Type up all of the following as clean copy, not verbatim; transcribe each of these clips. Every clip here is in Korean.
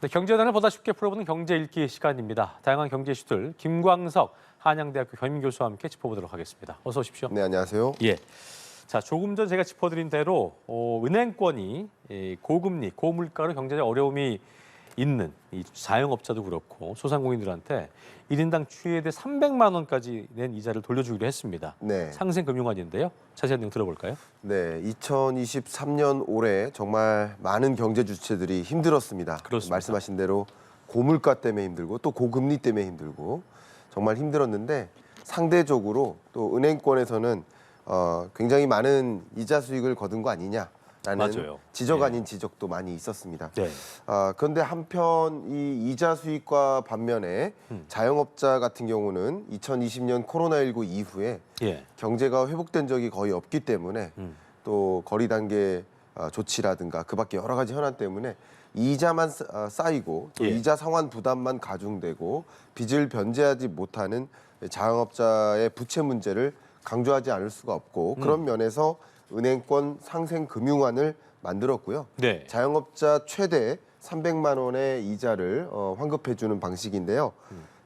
네, 경제단을 보다 쉽게 풀어보는 경제 읽기 시간입니다. 다양한 경제 이슈들 김광석 한양대학교 겸임교수와 함께 짚어보도록 하겠습니다. 어서 오십시오. 네, 안녕하세요. 예. 자, 조금 전 제가 짚어드린 대로 은행권이 고금리, 고물가로 경제적 어려움이 있는 이 자영업자도 그렇고 소상공인들한테 1인당 최대 300만 원까지 낸 이자를 돌려주기로 했습니다. 네. 상생금융화인데요. 자세한 내용 들어볼까요? 네, 2023년 올해 정말 많은 경제 주체들이 힘들었습니다. 그렇습니다. 말씀하신 대로 고물가 때문에 힘들고 또 고금리 때문에 힘들고 정말 힘들었는데 상대적으로 또 은행권에서는 굉장히 많은 이자 수익을 거둔 거 아니냐라는 맞아요. 지적 예. 아닌 지적도 많이 있었습니다. 네. 그런데 한편 이 이자 수익과 반면에 자영업자 같은 경우는 2020년 코로나19 이후에 예. 경제가 회복된 적이 거의 없기 때문에 또 거리 단계 조치라든가 그밖에 여러 가지 현안 때문에 이자만 쌓이고 또 예. 이자 상환 부담만 가중되고 빚을 변제하지 못하는 자영업자의 부채 문제를 강조하지 않을 수가 없고 그런 면에서 은행권 상생금융안을 만들었고요. 네. 자영업자 최대 300만 원의 이자를 환급해주는 방식인데요.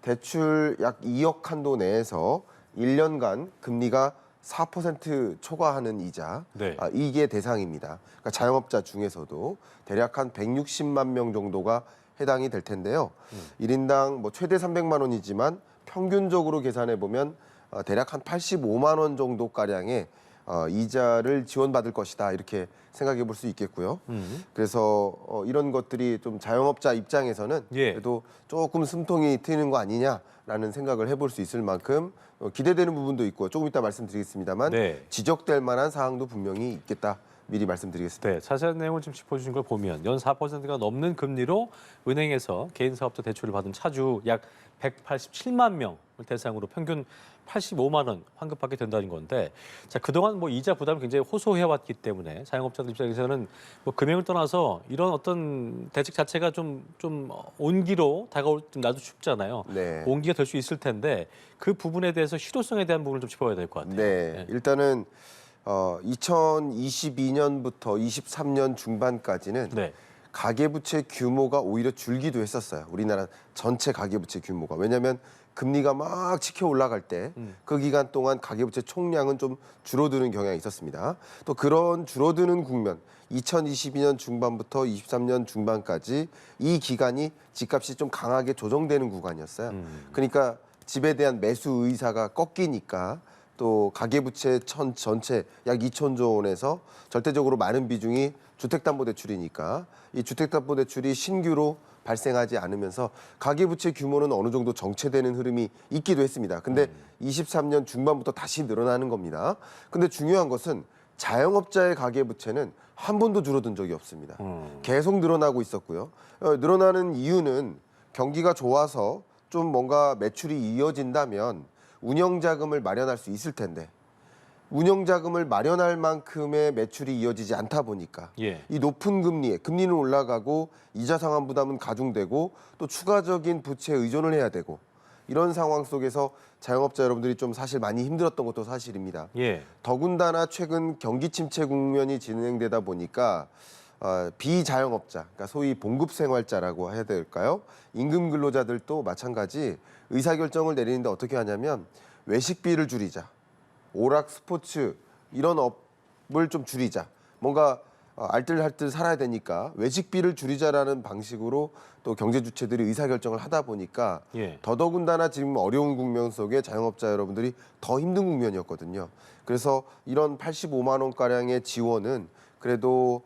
대출 약 2억 한도 내에서 1년간 금리가 4% 초과하는 이자, 네. 이게 대상입니다. 그러니까 자영업자 중에서도 대략 한 160만 명 정도가 해당이 될 텐데요. 1인당 뭐 최대 300만 원이지만 평균적으로 계산해 보면 대략 한 85만 원 정도가량의 이자를 지원받을 것이다 이렇게 생각해 볼 수 있겠고요. 그래서 이런 것들이 좀 자영업자 입장에서는 예. 그래도 조금 숨통이 트이는 거 아니냐라는 생각을 해볼 수 있을 만큼 기대되는 부분도 있고 조금 이따 말씀드리겠습니다만 네. 지적될 만한 사항도 분명히 있겠다 미리 말씀드리겠습니다. 네, 자세한 내용을 좀 짚어주신 걸 보면 연 4%가 넘는 금리로 은행에서 개인 사업자 대출을 받은 차주 약 187만 명을 대상으로 평균 85만 원 환급받게 된다는 건데, 자 그동안 뭐 이자 부담이 굉장히 호소해왔기 때문에 자영업자들 입장에서는 뭐 금액을 떠나서 이런 어떤 대책 자체가 좀 온기로 다가올 좀 나도 쉽잖아요. 네. 온기가 될 수 있을 텐데 그 부분에 대해서 실효성에 대한 부분을 좀 짚어야 될 것 같아요. 네, 일단은 2022년부터 23년 중반까지는 네. 가계부채 규모가 오히려 줄기도 했었어요. 우리나라 전체 가계부채 규모가. 왜냐하면 금리가 막 치켜 올라갈 때 그 기간 동안 가계부채 총량은 좀 줄어드는 경향이 있었습니다. 또 그런 줄어드는 국면, 2022년 중반부터 23년 중반까지 이 기간이 집값이 좀 강하게 조정되는 구간이었어요. 그러니까 집에 대한 매수 의사가 꺾이니까 또 가계부채 전체 약 2천조 원에서 절대적으로 많은 비중이 주택담보대출이니까 이 주택담보대출이 신규로 발생하지 않으면서 가계부채 규모는 어느 정도 정체되는 흐름이 있기도 했습니다. 근데 23년 중반부터 다시 늘어나는 겁니다. 근데 중요한 것은 자영업자의 가계부채는 한 번도 줄어든 적이 없습니다. 계속 늘어나고 있었고요. 늘어나는 이유는 경기가 좋아서 좀 뭔가 매출이 이어진다면 운영자금을 마련할 수 있을 텐데 운영자금을 마련할 만큼의 매출이 이어지지 않다 보니까 예. 이 높은 금리에 금리는 올라가고 이자 상환 부담은 가중되고 또 추가적인 부채 의존을 해야 되고 이런 상황 속에서 자영업자 여러분들이 좀 사실 많이 힘들었던 것도 사실입니다. 예. 더군다나 최근 경기 침체 국면이 진행되다 보니까 비자영업자, 그러니까 소위 봉급생활자라고 해야 될까요? 임금 근로자들도 마찬가지 의사결정을 내리는데 어떻게 하냐면 외식비를 줄이자, 오락 스포츠 이런 업을 좀 줄이자, 뭔가 알뜰살뜰 살아야 되니까 외식비를 줄이자라는 방식으로 또 경제 주체들이 의사결정을 하다 보니까 예. 더더군다나 지금 어려운 국면 속에 자영업자 여러분들이 더 힘든 국면이었거든요. 그래서 이런 85만 원가량의 지원은 그래도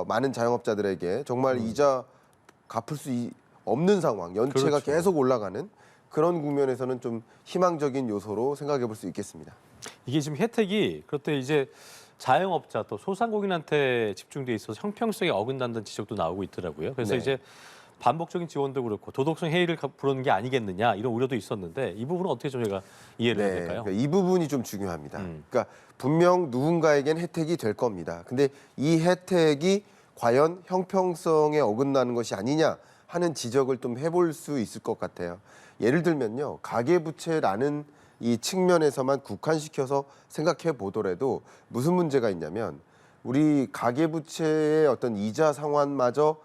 많은 자영업자들에게 정말 이자 갚을 수 없는 상황, 연체가 그렇죠. 계속 올라가는 그런 국면에서는 좀 희망적인 요소로 생각해 볼 수 있겠습니다. 이게 지금 혜택이 그렇대 이제 자영업자 또 소상공인한테 집중돼 있어서 형평성에 어긋난다는 지적도 나오고 있더라고요. 그래서 네. 이제 반복적인 지원도 그렇고 도덕성 해이를 부르는 게 아니겠느냐 이런 우려도 있었는데 이 부분은 어떻게 저희가 이해를 해야 될까요? 그러니까 이 부분이 좀 중요합니다. 그러니까 분명 누군가에겐 혜택이 될 겁니다. 근데 이 혜택이 과연 형평성에 어긋나는 것이 아니냐 하는 지적을 좀 해볼 수 있을 것 같아요. 예를 들면요, 가계부채라는 이 측면에서만 국한시켜서 생각해 보더라도 무슨 문제가 있냐면 우리 가계부채의 어떤 이자 상환마저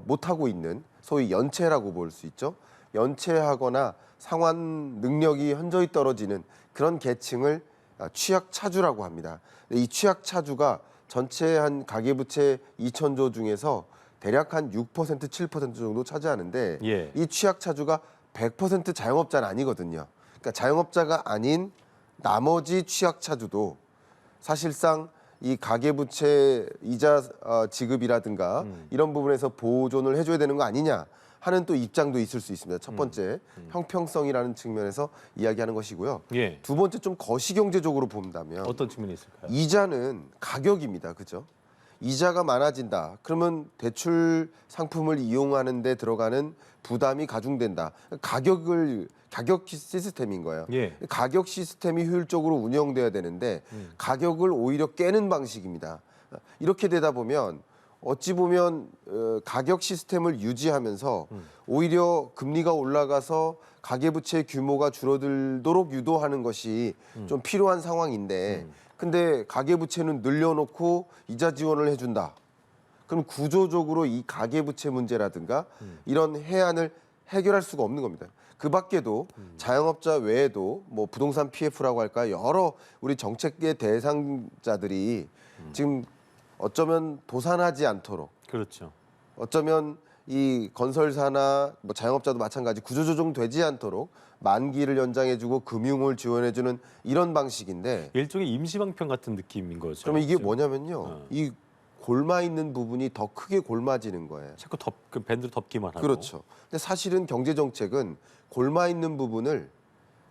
못하고 있는 소위 연체라고 볼 수 있죠. 연체하거나 상환 능력이 현저히 떨어지는 그런 계층을 취약차주라고 합니다. 이 취약차주가 전체 한 가계부채 2,000조 중에서 대략 한 6%, 7% 정도 차지하는데 예. 이 취약차주가 100% 자영업자는 아니거든요. 그러니까 자영업자가 아닌 나머지 취약차주도 사실상 이 가계부채 이자 지급이라든가 이런 부분에서 보존을 해줘야 되는 거 아니냐 하는 또 입장도 있을 수 있습니다. 첫 번째 형평성이라는 측면에서 이야기하는 것이고요. 예. 두 번째 좀 거시경제적으로 본다면 어떤 측면이 있을까요? 이자는 가격입니다. 그죠? 이자가 많아진다. 그러면 대출 상품을 이용하는 데 들어가는 부담이 가중된다. 가격 시스템인 거예요. 예. 가격 시스템이 효율적으로 운영돼야 되는데 가격을 오히려 깨는 방식입니다. 이렇게 되다 보면 어찌 보면 가격 시스템을 유지하면서 오히려 금리가 올라가서 가계부채 규모가 줄어들도록 유도하는 것이 좀 필요한 상황인데 근데 가계부채는 늘려놓고 이자 지원을 해준다. 그럼 구조적으로 이 가계부채 문제라든가 이런 해안을 해결할 수가 없는 겁니다. 그 밖에도 자영업자 외에도 뭐 부동산 PF라고 할까 여러 우리 정책의 대상자들이 지금 어쩌면 도산하지 않도록 그렇죠. 어쩌면 이 건설사나 뭐 자영업자도 마찬가지 구조조정 되지 않도록 만기를 연장해주고 금융을 지원해주는 이런 방식인데 일종의 임시방편 같은 느낌인 거죠. 그러면 이게 지금. 뭐냐면요. 이 골마 있는 부분이 더 크게 골마지는 거예요. 자꾸 그 밴드로 덮기만 하고. 그렇죠. 근데 사실은 경제 정책은 골마 있는 부분을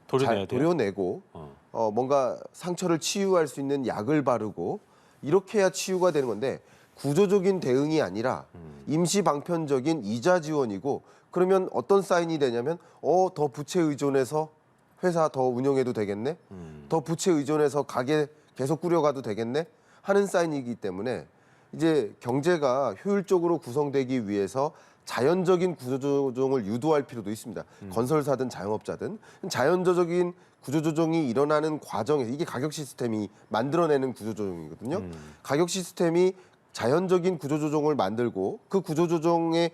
도려내야 돼요. 도려내고 뭔가 상처를 치유할 수 있는 약을 바르고 이렇게 해야 치유가 되는 건데 구조적인 대응이 아니라 임시 방편적인 이자 지원이고 그러면 어떤 사인이 되냐면 더 부채 의존해서 회사 더 운영해도 되겠네. 더 부채 의존해서 가게 계속 꾸려가도 되겠네 하는 사인이기 때문에 이제 경제가 효율적으로 구성되기 위해서 자연적인 구조조정을 유도할 필요도 있습니다. 건설사든 자영업자든 자연적인 구조조정이 일어나는 과정에서 이게 가격 시스템이 만들어내는 구조조정이거든요. 가격 시스템이 자연적인 구조조정을 만들고 그 구조조정에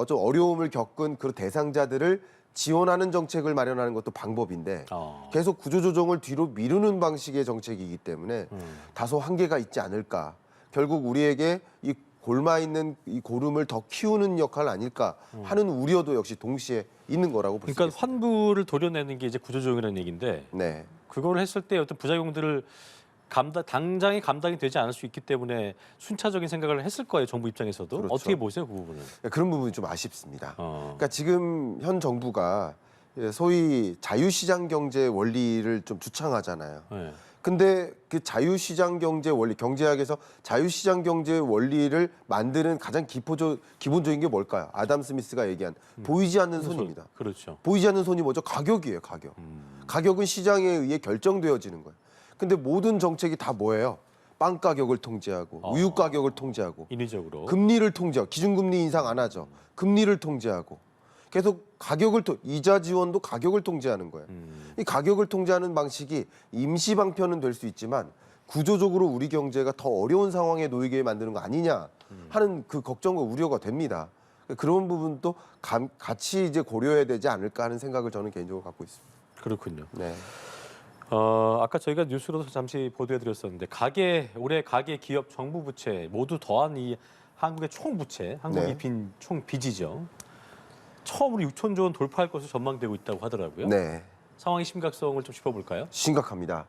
좀 어려움을 겪은 그 대상자들을 지원하는 정책을 마련하는 것도 방법인데 계속 구조조정을 뒤로 미루는 방식의 정책이기 때문에 다소 한계가 있지 않을까. 결국 우리에게 이 골마 있는 이 고름을 더 키우는 역할 아닐까 하는 우려도 역시 동시에 있는 거라고 볼 수 그러니까 있습니다. 환부를 도려내는 게 이제 구조조정이라는 얘기인데 네. 그걸 했을 때 어떤 부작용들을 당장에 감당이 되지 않을 수 있기 때문에 순차적인 생각을 했을 거예요. 정부 입장에서도. 그렇죠. 어떻게 보세요, 그 부분은? 그런 부분이 좀 아쉽습니다. 그러니까 지금 현 정부가 소위 자유시장 경제 원리를 좀 주창하잖아요. 네. 근데 그 자유시장 경제 원리, 경제학에서 자유시장 경제 원리를 만드는 가장 기본적인 게 뭘까요? 아담 스미스가 얘기한 보이지 않는 손입니다. 그렇죠. 보이지 않는 손이 뭐죠? 가격이에요, 가격. 가격은 시장에 의해 결정되어지는 거예요. 근데 모든 정책이 다 뭐예요? 빵 가격을 통제하고 우유 가격을 통제하고 인위적으로. 금리를 통제하고 기준금리 인상 안 하죠. 금리를 통제하고 계속 가격을 이자 지원도 가격을 통제하는 거예요. 이 가격을 통제하는 방식이 임시 방편은 될 수 있지만 구조적으로 우리 경제가 더 어려운 상황에 놓이게 만드는 거 아니냐 하는 그 걱정과 우려가 됩니다. 그런 부분도 같이 이제 고려해야 되지 않을까 하는 생각을 저는 개인적으로 갖고 있습니다. 그렇군요. 네. 아까 저희가 뉴스로도 잠시 보도해드렸었는데 올해 가계, 기업, 정부 부채 모두 더한 이 한국의 총 부채, 한국이 네. 빈 총 빚이죠. 처음으로 6천조 원 돌파할 것으로 전망되고 있다고 하더라고요. 네. 상황의 심각성을 좀 짚어볼까요? 심각합니다.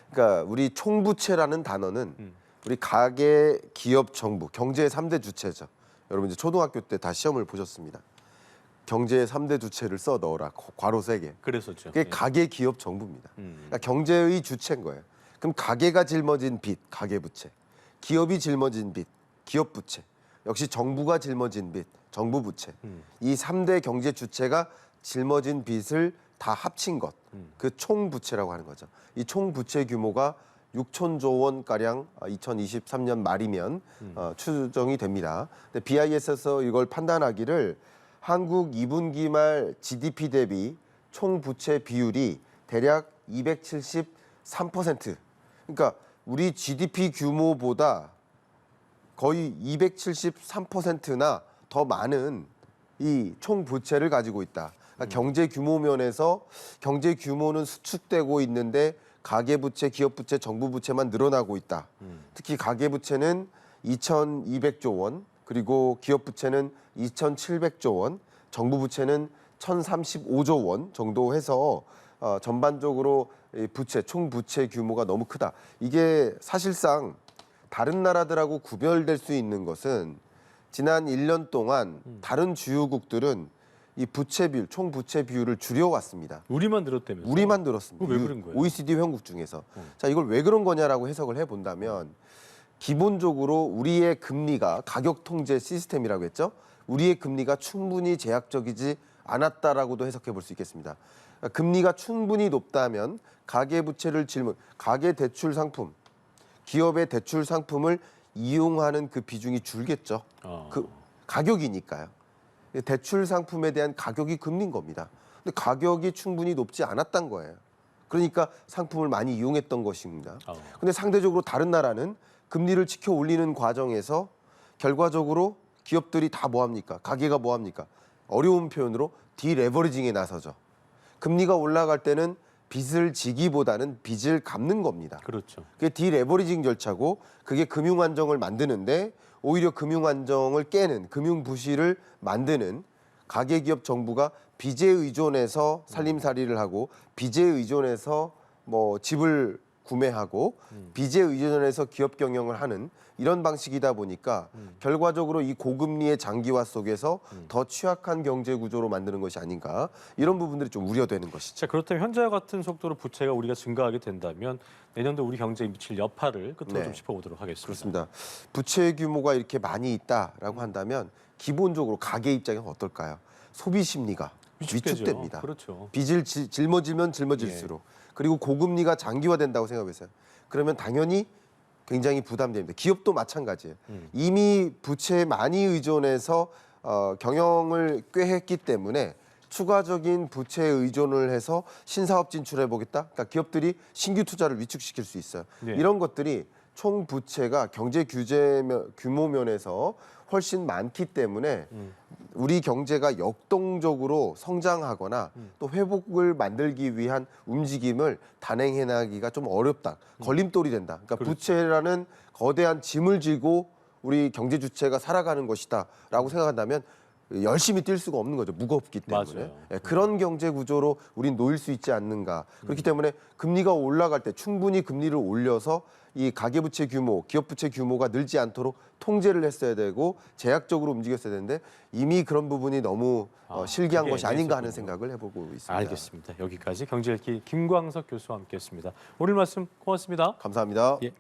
그러니까 우리 총부채라는 단어는 우리 가계, 기업, 정부, 경제의 3대 주체죠. 여러분 이제 초등학교 때 다 시험을 보셨습니다. 경제의 3대 주체를 써 넣어라. 괄호 3개. 그랬었죠. 그게 가계, 기업, 정부입니다. 그러니까 경제의 주체인 거예요. 그럼 가계가 짊어진 빚, 가계부채. 기업이 짊어진 빚, 기업부채. 역시 정부가 짊어진 빚, 정부부채. 이 3대 경제 주체가 짊어진 빚을 다 합친 것. 그 총부채라고 하는 거죠. 이 총부채 규모가 6천조 원 가량 2023년 말이면 추정이 됩니다. 근데 BIS에서 이걸 판단하기를 한국 2분기 말 GDP 대비 총부채 비율이 대략 273%. 그러니까 우리 GDP 규모보다 거의 273%나 더 많은 이 총 부채를 가지고 있다. 그러니까 경제 규모 면에서 경제 규모는 수축되고 있는데 가계 부채, 기업 부채, 정부 부채만 늘어나고 있다. 특히 가계 부채는 2,200조 원, 그리고 기업 부채는 2,700조 원, 정부 부채는 1,035조 원 정도 해서 전반적으로 이 부채, 총 부채 규모가 너무 크다. 이게 사실상 다른 나라들하고 구별될 수 있는 것은 지난 1년 동안 다른 주요국들은 이 부채 비율, 총 부채 비율을 줄여왔습니다. 우리만 늘었다면서? 우리만 늘었습니다. 왜 그런 거예요? OECD 회원국 중에서. 자, 이걸 왜 그런 거냐라고 해석을 해본다면 기본적으로 우리의 금리가 가격 통제 시스템이라고 했죠. 우리의 금리가 충분히 제약적이지 않았다라고도 해석해 볼 수 있겠습니다. 그러니까 금리가 충분히 높다면 가계 부채를 가계 대출 상품, 기업의 대출 상품을 이용하는 그 비중이 줄겠죠. 그 가격이니까요. 대출 상품에 대한 가격이 금리인 겁니다. 근데 가격이 충분히 높지 않았던 거예요. 그러니까 상품을 많이 이용했던 것입니다. 근데 상대적으로 다른 나라는 금리를 지켜 올리는 과정에서 결과적으로 기업들이 다 뭐합니까? 가계가 뭐합니까? 어려운 표현으로 디레버리징에 나서죠. 금리가 올라갈 때는 빚을 지기보다는 빚을 갚는 겁니다. 그렇죠. 그게 디레버리징 절차고 그게 금융 안정을 만드는데 오히려 금융 안정을 깨는 금융 부실을 만드는 가계기업 정부가 빚에 의존해서 살림살이를 하고 빚에 의존해서 뭐 집을 구매하고 빚에 의존해서 기업 경영을 하는 이런 방식이다 보니까 결과적으로 이 고금리의 장기화 속에서 더 취약한 경제 구조로 만드는 것이 아닌가 이런 부분들이 좀 우려되는 것이죠. 자, 그렇다면 현재와 같은 속도로 부채가 우리가 증가하게 된다면 내년도 우리 경제에 미칠 여파를 끝으로 네. 좀 짚어보도록 하겠습니다. 그렇습니다. 부채 규모가 이렇게 많이 있다라고 한다면 기본적으로 가계 입장에서 어떨까요? 소비 심리가 위축되죠. 위축됩니다. 그렇죠. 빚을 짊어지면 짊어질수록 그리고 고금리가 장기화된다고 생각해보세요. 그러면 당연히 굉장히 부담됩니다. 기업도 마찬가지예요. 이미 부채에 많이 의존해서 경영을 꽤 했기 때문에 추가적인 부채에 의존을 해서 신사업 진출해 보겠다. 그러니까 기업들이 신규 투자를 위축시킬 수 있어요. 네. 이런 것들이 총 부채가 경제 규제 규모 면에서 훨씬 많기 때문에 우리 경제가 역동적으로 성장하거나 또 회복을 만들기 위한 움직임을 단행해 나가기가 좀 어렵다. 걸림돌이 된다. 그러니까 그렇죠. 부채라는 거대한 짐을 지고 우리 경제 주체가 살아가는 것이다라고 생각한다면 열심히 뛸 수가 없는 거죠. 무겁기 때문에. 맞아요. 예, 그런 경제 구조로 우린 놓일 수 있지 않는가. 그렇기 때문에 금리가 올라갈 때 충분히 금리를 올려서 이 가계부채 규모, 기업부채 규모가 늘지 않도록 통제를 했어야 되고 제약적으로 움직였어야 되는데 이미 그런 부분이 너무 실기한 그게 것이 아닌가 하는 있었군요. 생각을 해보고 있습니다. 알겠습니다. 여기까지 경제읽기 김광석 교수와 함께했습니다. 오늘 말씀 고맙습니다. 감사합니다. 예.